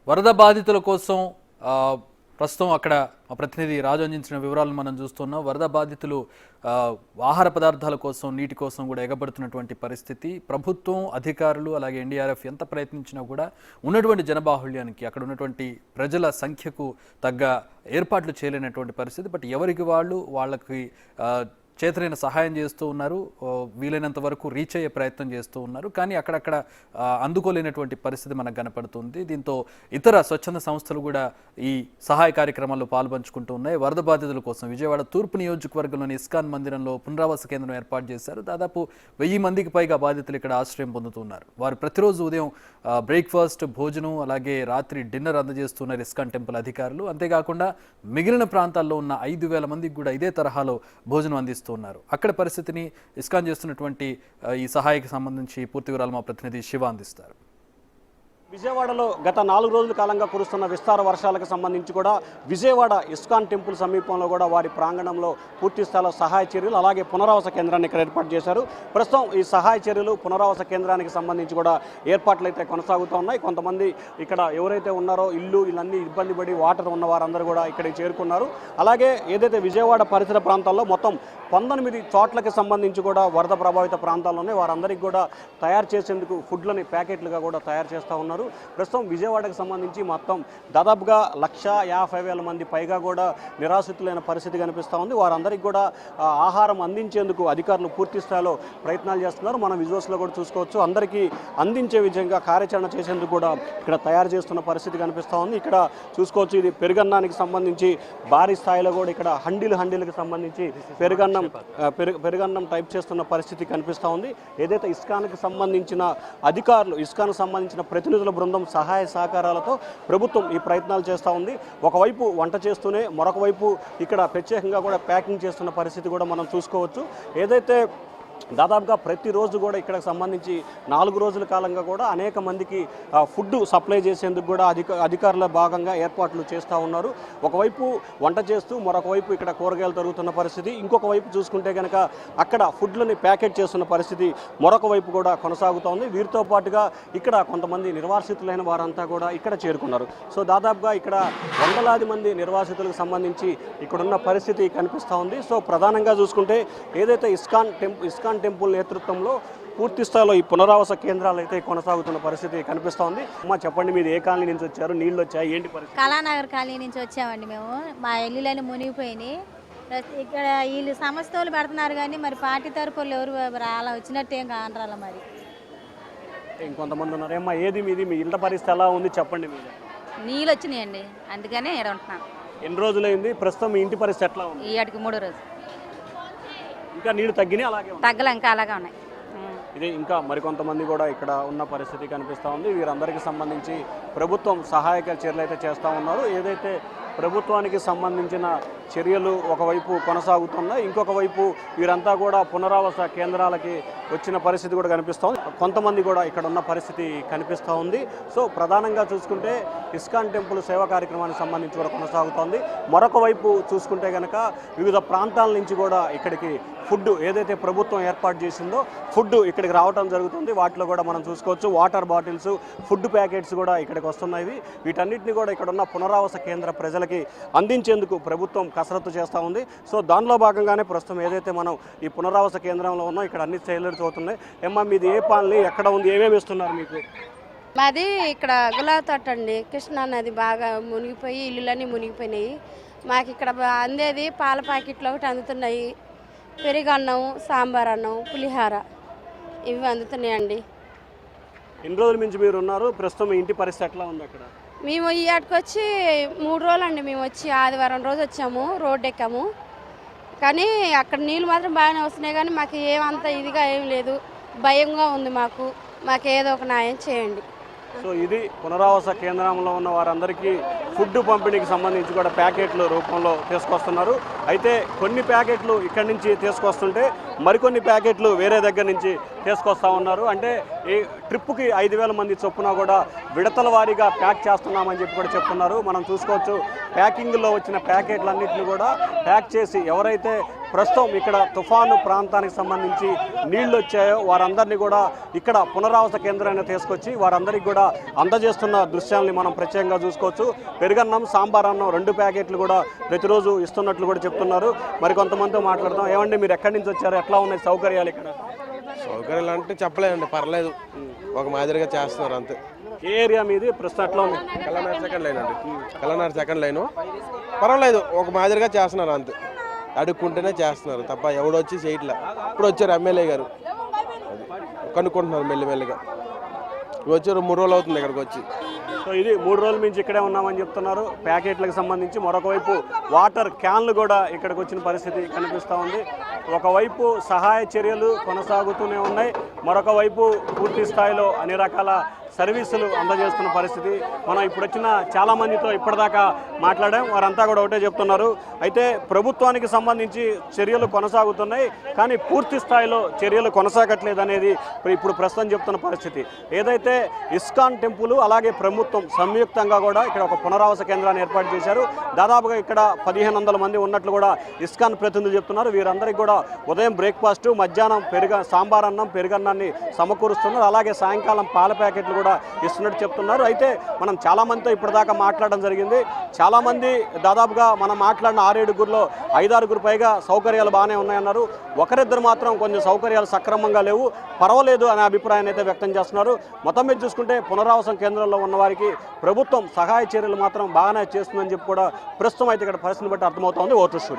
వరద బాధితుల కోసం ప్రస్తుతం అక్కడ మా ప్రతినిధి రాజు అందించిన వివరాలను మనం చూస్తున్నాం. వరద బాధితులు ఆహార పదార్థాల కోసం, నీటి కోసం కూడా ఎగబడుతున్నటువంటి పరిస్థితి. ప్రభుత్వం, అధికారులు అలాగే ఎన్డీఆర్ఎఫ్ ఎంత ప్రయత్నించినా కూడా ఉన్నటువంటి జనబాహుళ్యానికి, అక్కడ ఉన్నటువంటి ప్రజల సంఖ్యకు తగ్గ ఏర్పాట్లు చేయలేనటువంటి పరిస్థితి. బట్ ఎవరికి వాళ్ళకి చేతనైన సహాయం చేస్తూ ఉన్నారు, వీలైనంత వరకు రీచ్ అయ్యే ప్రయత్నం చేస్తూ ఉన్నారు. కానీ అక్కడక్కడ అందుకోలేనటువంటి పరిస్థితి మనకు కనపడుతుంది. దీంతో ఇతర స్వచ్ఛంద సంస్థలు కూడా ఈ సహాయ కార్యక్రమాల్లో పాల్పంచుకుంటూ ఉన్నాయి. వరద బాధితుల కోసం విజయవాడ తూర్పు నియోజకవర్గంలోని ఇస్కాన్ మందిరంలో పునరావాస కేంద్రం ఏర్పాటు చేశారు. దాదాపు 1000 మందికి పైగా బాధితులు ఇక్కడ ఆశ్రయం పొందుతున్నారు. వారు ప్రతిరోజు ఉదయం బ్రేక్ఫాస్ట్, భోజనం అలాగే రాత్రి డిన్నర్ అందజేస్తున్నారు ఇస్కాన్ టెంపుల్ అధికారులు. అంతేకాకుండా మిగిలిన ప్రాంతాల్లో ఉన్న 5000 మందికి కూడా ఇదే తరహాలో భోజనం అందిస్తున్నారు. అక్కడ పరిస్థితిని ఇస్కాన్ చేస్తున్నటువంటి ఈ సహాయకు సంబంధించి పూర్తి వివరాలు మా ప్రతినిధి శివ అందిస్తారు. విజయవాడలో గత 4 రోజుల కాలంగా కురుస్తున్న విస్తార వర్షాలకు సంబంధించి కూడా విజయవాడ ఇస్కాన్ టెంపుల్ సమీపంలో కూడా వారి ప్రాంగణంలో పూర్తి స్థాయిలో సహాయ చర్యలు అలాగే పునరావాస కేంద్రాన్ని ఇక్కడ ఏర్పాటు చేశారు. ప్రస్తుతం ఈ సహాయ చర్యలు పునరావాస కేంద్రానికి సంబంధించి కూడా ఏర్పాట్లు అయితే కొనసాగుతూ ఉన్నాయి. కొంతమంది ఇక్కడ ఎవరైతే ఉన్నారో ఇళ్ళన్నీ ఇబ్బంది పడి వాటర్ ఉన్న వారందరూ కూడా ఇక్కడికి చేరుకున్నారు. అలాగే ఏదైతే విజయవాడ పరిసర ప్రాంతాల్లో మొత్తం 19 చోట్లకి సంబంధించి కూడా వరద ప్రభావిత ప్రాంతాల్లోనే వారందరికీ కూడా తయారు చేసేందుకు ఫుడ్లని ప్యాకెట్లుగా కూడా తయారు చేస్తూ ఉన్నారు. ప్రస్తుతం విజయవాడకు సంబంధించి మొత్తం దాదాపుగా 150,000 మంది పైగా కూడా నిరాశ్రితులైన పరిస్థితి కనిపిస్తూ ఉంది. వారందరికీ కూడా ఆహారం అందించేందుకు అధికారులు పూర్తి స్థాయిలో ప్రయత్నాలు చేస్తున్నారు. మనం విజువల్స్లో కూడా చూసుకోవచ్చు. అందరికీ అందించే విధంగా కార్యాచరణ చేసేందుకు కూడా ఇక్కడ తయారు చేస్తున్న పరిస్థితి కనిపిస్తూ ఉంది. ఇక్కడ చూసుకోవచ్చు, ఇది పెరుగన్నానికి సంబంధించి భారీ స్థాయిలో కూడా ఇక్కడ హండీలకు సంబంధించి పెరుగన్నం టైప్ చేస్తున్న పరిస్థితి కనిపిస్తూ ఉంది. ఏదైతే ఇస్కాన్కి సంబంధించిన అధికారులు, ఇస్కాన్కు సంబంధించిన ప్రతినిధుల బృందం సహాయ సహకారాలతో ప్రభుత్వం ఈ ప్రయత్నాలు చేస్తూ ఉంది. ఒకవైపు వంట చేస్తూనే మరొక వైపు ఇక్కడ ప్రత్యేకంగా కూడా ప్యాకింగ్ చేస్తున్న పరిస్థితి కూడా మనం చూసుకోవచ్చు. ఏదైతే దాదాపుగా ప్రతిరోజు కూడా ఇక్కడికి సంబంధించి 4 రోజుల కాలంగా కూడా అనేక మందికి ఫుడ్ సప్లై చేసేందుకు కూడా అధికారుల భాగంగా ఏర్పాట్లు చేస్తూ ఉన్నారు. ఒకవైపు వంట చేస్తూ మరొక వైపు ఇక్కడ కూరగాయలు తరుగుతున్న పరిస్థితి, ఇంకొక వైపు చూసుకుంటే కనుక అక్కడ ఫుడ్లని ప్యాకెట్ చేస్తున్న పరిస్థితి మరొక వైపు కూడా కొనసాగుతూ ఉంది. వీరితో పాటుగా ఇక్కడ కొంతమంది నిర్వాసితులైన వారంతా కూడా ఇక్కడ చేరుకున్నారు. సో దాదాపుగా ఇక్కడ వందలాది మంది నిర్వాసితులకు సంబంధించి ఇక్కడున్న పరిస్థితి కనిపిస్తూ ఉంది. సో ప్రధానంగా చూసుకుంటే ఏదైతే ఇస్కాన్ టెంపుల్ నేతృత్వంలో పూర్తి స్థాయిలో ఈ పునరావాస కేంద్రాలు అయితే కొనసాగుతున్న పరిస్థితి కనిపిస్తోంది. అమ్మా చెప్పండి, మీరు ఏ కాలనీ నుంచి వచ్చారు, నీళ్ళు వచ్చాయి, ఏంటి పరిస్థితి? కళానగర్ కాలనీ నుంచి వచ్చామండి మేము. మా ఇల్లులన్నీ మునిగిపోయినాయి. ఇక్కడ వీళ్ళు సమస్తలు పెడుతున్నారు కానీ మరి పార్టీ తరపులు ఎవరు అలా వచ్చినట్టు ఏం కానరాల. మరి ఇంకొంతమంది ఉన్నారు. ఏమ్మా ఏది మీది, మీ ఇళ్ళ పరిస్థితి ఎలా ఉంది చెప్పండి. మీద నీళ్ళు వచ్చినాయండి, అందుకనే ఇక్కడ ఉంటున్నాను. ఎన్ని రోజులైంది? ప్రస్తుతం మీ ఇంటి పరిస్థితి ఎట్లా ఉంది? ఈ ఏటికి 3వ రోజు. ఇంకా నీళ్ళు తగ్గినాయి? అలాగే తగ్గలే, ఇంకా అలాగే ఉన్నాయి. ఇది ఇంకా మరికొంతమంది కూడా ఇక్కడ ఉన్న పరిస్థితి కనిపిస్తూ ఉంది. వీరందరికీ సంబంధించి ప్రభుత్వం సహాయక చర్యలు అయితే చేస్తూ ఉన్నారు. ఏదైతే ప్రభుత్వానికి సంబంధించిన చర్యలు ఒకవైపు కొనసాగుతున్నాయి, ఇంకొక వైపు వీరంతా కూడా పునరావాస కేంద్రాలకి వచ్చిన పరిస్థితి కూడా కనిపిస్తూ ఉంది. కొంతమంది కూడా ఇక్కడ ఉన్న పరిస్థితి కనిపిస్తూ ఉంది. సో ప్రధానంగా చూసుకుంటే ఇస్కాన్ టెంపుల్ సేవా కార్యక్రమానికి సంబంధించి కూడా కొనసాగుతోంది. మరొక వైపు చూసుకుంటే కనుక వివిధ ప్రాంతాల నుంచి కూడా ఇక్కడికి ఫుడ్ ఏదైతే ప్రభుత్వం ఏర్పాటు చేసిందో ఫుడ్ ఇక్కడికి రావడం జరుగుతుంది. వాటిలో కూడా మనం చూసుకోవచ్చు వాటర్ బాటిల్స్, ఫుడ్ ప్యాకెట్స్ కూడా ఇక్కడికి వస్తున్నాయి. వీటన్నిటిని కూడా ఇక్కడ ఉన్న పునరావాస కేంద్ర ప్రజలకి అందించేందుకు ప్రభుత్వం కసరత్తు చేస్తూ ఉంది. సో దానిలో భాగంగానే ప్రస్తుతం ఏదైతే మనం ఈ పునరావాస కేంద్రంలో ఉన్నాం, ఇక్కడ అన్ని చైర్లు అవుతున్నాయి. ఏమ్మా మీది ఏ పాలని, ఎక్కడ ఉంది, ఏమేమి ఇస్తున్నారు మీకు? మాది ఇక్కడ గులాబీ తోట అండి. కృష్ణా నది బాగా మునిగిపోయి ఇల్లులన్నీ మునిగిపోయినాయి. మాకు ఇక్కడ అందేది పాల ప్యాకెట్లు ఒకటి అందుతున్నాయి, పెరుగన్నం, సాంబార్ అన్నం, పులిహార ఇవి అందుతున్నాయండి. ఎన్ని రోజుల నుంచి మీరు ఉన్నారు? ప్రస్తుతం మీ ఇంటి పరిస్థితి ఎట్లా ఉంది అక్కడ? మేము ఈ ఆటకు వచ్చి 3 రోజులు అండి. మేము వచ్చి ఆదివారం రోజు వచ్చాము, రోడ్డు ఎక్కాము. కానీ అక్కడ నీళ్ళు మాత్రం బాగానే వస్తున్నాయి, కానీ మాకు ఏమంత ఇదిగా ఏం లేదు, భయంగా ఉంది. మాకు ఏదో ఒక న్యాయం చేయండి. సో ఇది పునరావాస కేంద్రంలో ఉన్న వారందరికీ ఫుడ్ పంపిణీకి సంబంధించి కూడా ప్యాకెట్లు రూపంలో తీసుకొస్తున్నారు. అయితే కొన్ని ప్యాకెట్లు ఇక్కడి నుంచి తీసుకొస్తుంటే మరికొన్ని ప్యాకెట్లు వేరే దగ్గర నుంచి తీసుకొస్తా ఉన్నారు. అంటే ట్రిప్పుకి 5,000 మంది చొప్పున కూడా విడతల వారీగా ప్యాక్ చేస్తున్నామని చెప్పి కూడా చెప్తున్నారు. మనం చూసుకోవచ్చు ప్యాకింగ్లో వచ్చిన ప్యాకెట్లన్నింటినీ కూడా ప్యాక్ చేసి ఎవరైతే ప్రస్తుతం ఇక్కడ తుఫాను ప్రాంతానికి సంబంధించి నీళ్లు వచ్చాయో వారందరినీ కూడా ఇక్కడ పునరావాస కేంద్రాన్ని తీసుకొచ్చి వారందరికీ కూడా అందజేస్తున్న దృశ్యాలని మనం ప్రత్యేకంగా చూసుకోవచ్చు. పెరుగన్నం, సాంబార్ అన్నం 2 ప్యాకెట్లు కూడా ప్రతిరోజు ఇస్తున్నట్లు కూడా చెప్తున్నారు. మరి కొంతమందితో మాట్లాడదాం. ఏమండి, మీరు ఎక్కడి నుంచి వచ్చారు, ఎట్లా ఉన్నాయి సౌకర్యాలు ఇక్కడ? సౌకర్యాలు అంటే చెప్పలేదండి, పర్లేదు, ఒక మాదిరిగా చేస్తున్నారు అంతే. ఏ ఏరియా మీది ప్రస్తుతం ఎట్లా ఉంది? కలనార్ సెకండ్ లైన్ అండి, కలనార్ సెకండ్ లైను. పర్వాలేదు, ఒక మాదిరిగా చేస్తున్నారు అంతే. అడుక్కుంటేనే చేస్తున్నారు తప్ప ఎవడొచ్చి చేయట్లా. ఇప్పుడు వచ్చారు ఎమ్మెల్యే గారు, కనుక్కుంటున్నారు మెల్లిమెల్లిగా. వచ్చారు 3 రోజులు అవుతుంది ఇక్కడికి వచ్చి. సో ఇది 3 రోజుల నుంచి ఇక్కడే ఉన్నామని చెప్తున్నారు. ప్యాకెట్లకు సంబంధించి మరొక వైపు వాటర్ క్యాన్లు కూడా ఇక్కడికి వచ్చిన పరిస్థితి కనిపిస్తూ ఉంది. ఒకవైపు సహాయ చర్యలు కొనసాగుతూనే ఉన్నాయి, మరొక వైపు పూర్తి స్థాయిలో అన్ని రకాల సర్వీసులు అందజేస్తున్న పరిస్థితి. మనం ఇప్పుడు వచ్చిన చాలామందితో ఇప్పటిదాకా మాట్లాడాం, వారంతా కూడా ఒకటే చెప్తున్నారు. అయితే ప్రభుత్వానికి సంబంధించి చర్యలు కొనసాగుతున్నాయి, కానీ పూర్తి స్థాయిలో చర్యలు కొనసాగట్లేదు అనేది ఇప్పుడు ప్రస్తుతం చెప్తున్న పరిస్థితి. ఏదైతే ఇస్కాన్ టెంపుల్ అలాగే ప్రభుత్వం సంయుక్తంగా కూడా ఇక్కడ ఒక పునరావాస కేంద్రాన్ని ఏర్పాటు చేశారు. దాదాపుగా ఇక్కడ 1,500 మంది ఉన్నట్లు కూడా ఇస్కాన్ ప్రతినిధులు చెప్తున్నారు. వీరందరికీ కూడా ఉదయం బ్రేక్ఫాస్ట్, మధ్యాహ్నం సాంబార్ అన్నం, పెరుగన్నాన్ని సమకూరుస్తున్నారు. అలాగే సాయంకాలం పాల ప్యాకెట్లు కూడా ఇస్తున్నట్టు చెప్తున్నారు. అయితే మనం చాలామందితో ఇప్పటిదాకా మాట్లాడడం జరిగింది. చాలామంది దాదాపుగా మనం మాట్లాడిన 6-7గురిలో 5-6 పైగా సౌకర్యాలు బాగానే ఉన్నాయన్నారు. ఒకరిద్దరు మాత్రం కొంచెం సౌకర్యాలు సక్రమంగా లేవు, పర్వాలేదు అనే అభిప్రాయాన్ని అయితే వ్యక్తం చేస్తున్నారు. మొత్తం మీద చూసుకుంటే పునరావాసం కేంద్రంలో ఉన్న వారికి ప్రభుత్వం సహాయ చర్యలు మాత్రం బాగానే చేస్తుందని చెప్పి కూడా ప్రస్తుతం అయితే ఇక్కడ పరిస్థితిని బట్టి అర్థమవుతోంది. Vote studio.